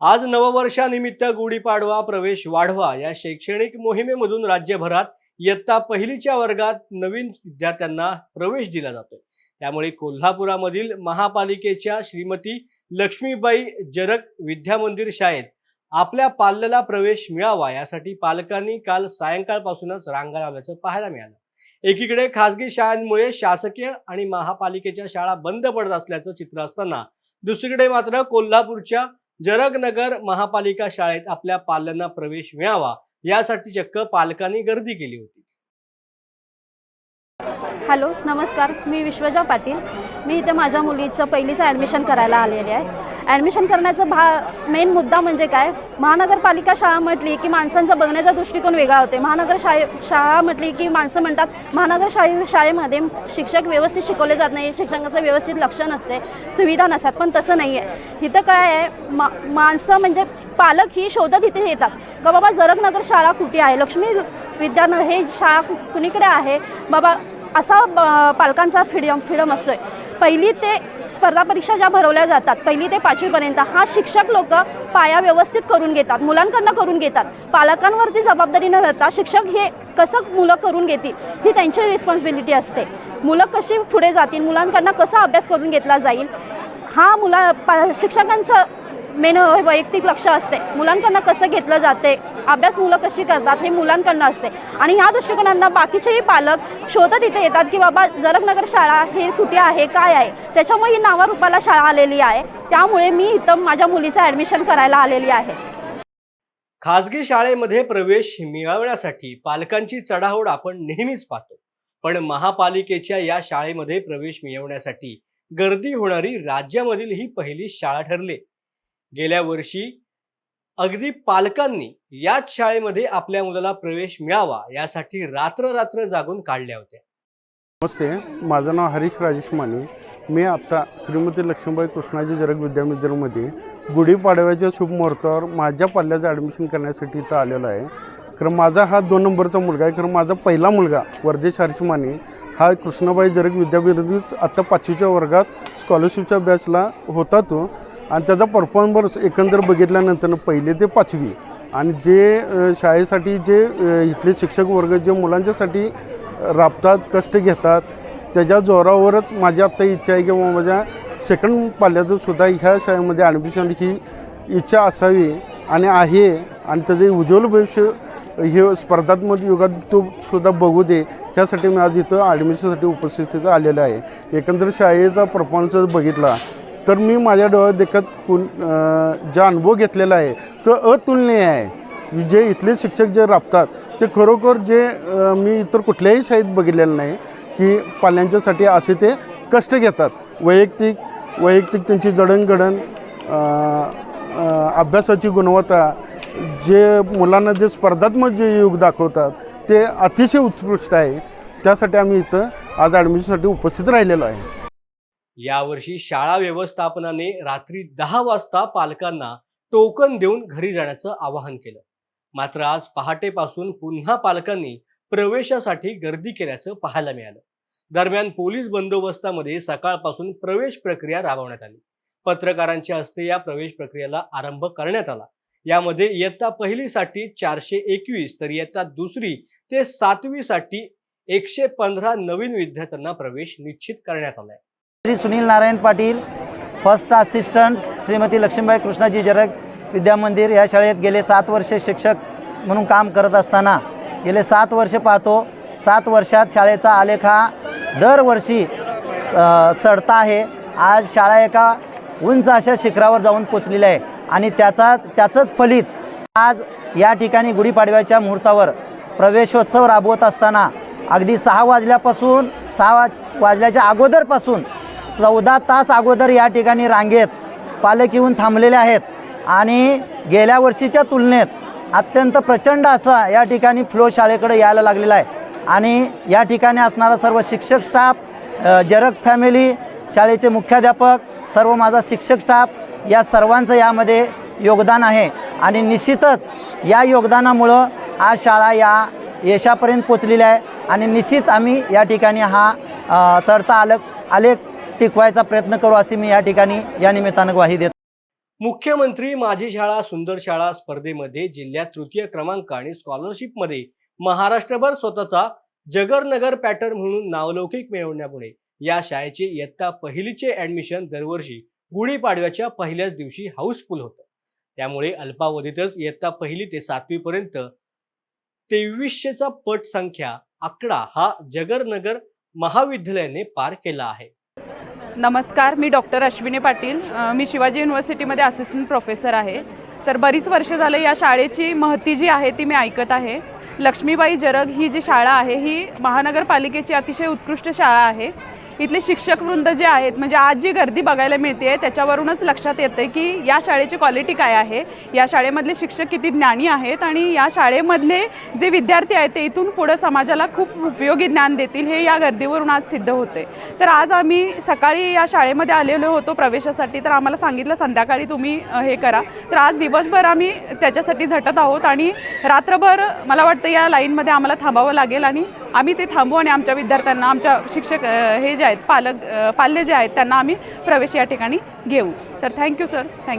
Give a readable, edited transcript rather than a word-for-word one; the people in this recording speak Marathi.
आज नववर्षानिमित्त गुढीपाडवा प्रवेश वाढवा या शैक्षणिक मोहिमेमधून राज्यभरात इयत्ता पहिलीच्या वर्गात नवीन विद्यार्थ्यांना प्रवेश दिला जातोय। त्यामुळे कोल्हापुरामधील महापालिकेच्या श्रीमती लक्ष्मीबाई जरग विद्यामंदिर शाळेत आपल्या पाल्याला प्रवेश मिळावा यासाठी पालकांनी काल सायंकाळपासूनच रांगा लावल्याचं पाहायला मिळालं। एकीकडे खासगी शाळांमुळे शासकीय आणि महापालिकेच्या शाळा बंद पडत असल्याचं चित्र असताना दुसरीकडे मात्र कोल्हापूरच्या जरगनगर महापालिका शाळेत आपल्या पाल्यांना प्रवेश मिळावा यासाठी चक्क पालकांनी गर्दी केली होती। हॅलो नमस्कार, मी विश्वजा पाटील। मी इथे माझ्या मुलीचं पहिलीचं ॲडमिशन करायला आलेले आहे। ॲडमिशन करण्याचा मेन मुद्दा म्हणजे काय, महानगरपालिका शाळा म्हटली की माणसांचा बघण्याचा दृष्टिकोन वेगळा होते। शाळा म्हटली की माणसं म्हणतात महानगर शाळेमध्ये शिक्षक व्यवस्थित शिकवले जात नाही, शिक्षकांचं व्यवस्थित लक्ष नसते, सुविधा नसतात। पण तसं नाही आहे। इथं काय आहे, माणसं म्हणजे पालक ही शोधत इथे येतात का बाबा जरगनगर शाळा कुठे आहे, लक्ष्मी विद्यानगर हे शाळा कुणीकडे आहे बाबा, असा पालकांचा फ्रीडम असतो आहे। पहिली ते स्पर्धा परीक्षा ज्या भरवल्या जातात पहिली ते 5वीपर्यंत हा शिक्षक लोक पाया व्यवस्थित करून घेतात, मुलांकडनं करून घेतात। पालकांवरती जबाबदारी न राहता शिक्षक हे कसं मुलं करून घेतील ही त्यांची रिस्पॉन्सिबिलिटी असते। मुलं कशी पुढे जातील, मुलांकडनं कसा अभ्यास करून घेतला जाईल हा शिक्षकांचं मेन वैयक्तिक लक्ष असते। मुलांकडनं कसं घेतलं जाते, अभ्यास मुलं कशी करतात हे मुलांकडनं असते। आणि ह्या दृष्टिकोनांना बाकीचेही पालक शोधत इथे येतात की बाबा जरगनगर शाळा हे कुठे आहे, काय आहे। त्याच्यामुळे ही नावारूपाला शाळा आलेली आहे। त्यामुळे मी इथं माझ्या मुलीचं ॲडमिशन करायला आलेली आहे। खासगी शाळेमध्ये प्रवेश मिळवण्यासाठी पालकांची चढाओढ आपण नेहमीच पाहतो, पण महापालिकेच्या या शाळेमध्ये प्रवेश मिळवण्यासाठी गर्दी होणारी राज्यामधील ही पहिली शाळा ठरली। गेल्या वर्षी अगदी पालकांनी याच शाळेमध्ये आपल्या मुलाला प्रवेश मिळावा यासाठी रात्र जागून काढल्या होत्या। नमस्ते, माझं नाव हरीश राजेश माने। मी आता श्रीमती लक्ष्मीबाई कृष्णाजी जरग विद्यामंदिरमध्ये गुढीपाडव्याच्या शुभ मुहूर्तावर माझ्या पाल्याचं ॲडमिशन करण्यासाठी इथं आलेलो आहे। कारण माझा हा 2 नंबरचा मुलगा आहे। कारण माझा पहिला मुलगा वर्देश हरीश माने हा कृष्णाबाई जरग विद्यामंदिर आता 5वीच्या वर्गात स्कॉलरशिपच्या बॅचला होता तो, आणि त्याचा परफॉर्मन्स एकंदर बघितल्यानंतर 1ली ते 5वी आणि जे शाळेसाठी जे इथले शिक्षक वर्ग जे मुलांच्यासाठी राबतात, कष्ट घेतात, त्याच्या जोरावरच माझी आत्ता इच्छा आहे की माझ्या सेकंड पाल्याचं सुद्धा ह्या शाळेमध्ये ॲडमिशन ही इच्छा असावी आणि आहे, आणि त्याचे उज्ज्वल भविष्य हे स्पर्धात्मक युगात तो सुद्धा बघू दे ह्यासाठी मी आज इथं ॲडमिशनसाठी उपस्थित आलेलं आहे। एकंदर शाळेचा परफॉर्मन्स बघितला तर मी माझ्या डोळ्यात देखत ज्या अनुभव घेतलेला आहे तो अतुलनीय आहे। जे इथले शिक्षक जे राबतात ते खरोखर जे मी इतर कुठल्याही शाळेत बघितलेलं नाही की पाल्यांच्यासाठी असे ते कष्ट घेतात। वैयक्तिक त्यांची जडणघडण, अभ्यासाची गुणवत्ता, जे मुलांना जे स्पर्धात्मक जे युग दाखवतात ते अतिशय उत्कृष्ट आहे। त्यासाठी आम्ही इथं आज ॲडमिशनसाठी उपस्थित राहिलेलो आहे। यावर्षी शाळा व्यवस्थापनाने रात्री 10 वाजता पालकांना टोकन देऊन घरी जाण्याचं आवाहन केलं। मात्र आज पहाटेपासून पुन्हा पालकांनी प्रवेशासाठी गर्दी केल्याचं पाहायला मिळालं। दरम्यान पोलीस बंदोबस्तामध्ये सकाळपासून प्रवेश प्रक्रिया राबवण्यात आली। पत्रकारांच्या हस्ते या प्रवेश प्रक्रियेला आरंभ करण्यात आला। यामध्ये इयत्ता पहिलीसाठी 421 तर इयत्ता 2री ते 7वी साठी 115 नवीन विद्यार्थ्यांना प्रवेश निश्चित करण्यात आलाय। श्री सुनील नारायण पाटील, फर्स्ट असिस्टंट श्रीमती लक्ष्मीबाई कृष्णाजी जरग विद्यामंदिर या शाळेत गेले 7 वर्षे शिक्षक म्हणून काम करत असताना गेले 7 वर्षे पाहतो, 7 वर्षात शाळेचा आलेख हा दरवर्षी चढता आहे। आज शाळा एका उंच अशा शिखरावर जाऊन पोचलेली आहे आणि त्याचंच फलित आज या ठिकाणी गुढीपाडव्याच्या मुहूर्तावर प्रवेशोत्सव राबवत असताना अगदी 6 वाजल्यापासून 6 वाजल्याच्या अगोदरपासून 14 तास अगोदर या ठिकाणी रांगेत पालक येऊन थांबलेले आहेत आणि गेल्या वर्षीच्या तुलनेत अत्यंत प्रचंड असा या ठिकाणी फ्लो शाळेकडे यायला लागलेला आहे। आणि या ठिकाणी असणारा सर्व शिक्षक स्टाफ, जरग फॅमिली, शाळेचे मुख्याध्यापक, सर्व माझा शिक्षक स्टाफ या सर्वांचं यामध्ये योगदान आहे आणि निश्चितच या योगदानामुळं आज शाळा या यशापर्यंत पोचलेली आहे आणि निश्चित आम्ही या ठिकाणी हा चढता आलेख टिकवायचा प्रयत्न करू अशी मी या ठिकाणी या निमित्तानं ग्वाही देतो। मुख्यमंत्री माझी शाळा सुंदर शाळा स्पर्धेमध्ये जिल्ह्यात तृतीय क्रमांक आणि स्कॉलरशिपमध्ये महाराष्ट्रभर स्वतःचा जगरनगर पॅटर्न म्हणून नावलौकिक मिळवण्यामुळे या शाळेचे इयत्ता पहिलीचे ॲडमिशन दरवर्षी गुढीपाडव्याच्या पहिल्याच दिवशी हाऊसफुल होतं. त्यामुळे अल्पावधीतच इयत्ता पहिली ते 7वी पर्यंत 2300चा पट संख्या आकडा हा जगरनगर महाविद्यालयाने पार केला आहे. नमस्कार, मी डॉक्टर अश्विनी पाटील. मी शिवाजी युनिव्हर्सिटीमध्ये असिस्टंट प्रोफेसर आहे. तर बरीच वर्ष झाले या शाळेची महती जी आहे ती मी ऐकत आहे. लक्ष्मीबाई जरग ही जी शाळा आहे ही महानगरपालिकेची अतिशय उत्कृष्ट शाळा आहे. इथले शिक्षकवृंद जे आहेत म्हणजे आज जी गर्दी बघायला मिळते त्याच्यावरूनच लक्षात येते की या शाळेची क्वालिटी काय आहे, या शाळेमधले शिक्षक किती ज्ञानी आहेत आणि या शाळेमधले जे विद्यार्थी आहेत ते इथून पुढे समाजाला खूप उपयोगी ज्ञान देतील हे या गर्दीवरून आज सिद्ध होते. तर आज आम्ही सकाळी या शाळेमध्ये आलेलो होतो प्रवेशासाठी. तर आम्हाला सांगितलं संध्याकाळी तुम्ही हे करा. तर आज दिवसभर आम्ही त्याच्यासाठी झटत आहोत आणि रात्रभर मला वाटतं या लाईनमध्ये आम्हाला थांबावं लागेल आणि आम्ही ते थांबू आणि आमच्या विद्यार्थ्यांना आमच्या शिक्षक हे जे आहेत पाल्य जे आहेत त्यांना आम्ही प्रवेश या ठिकाणी घेऊ. तर थँक्यू सर. थँक्यू.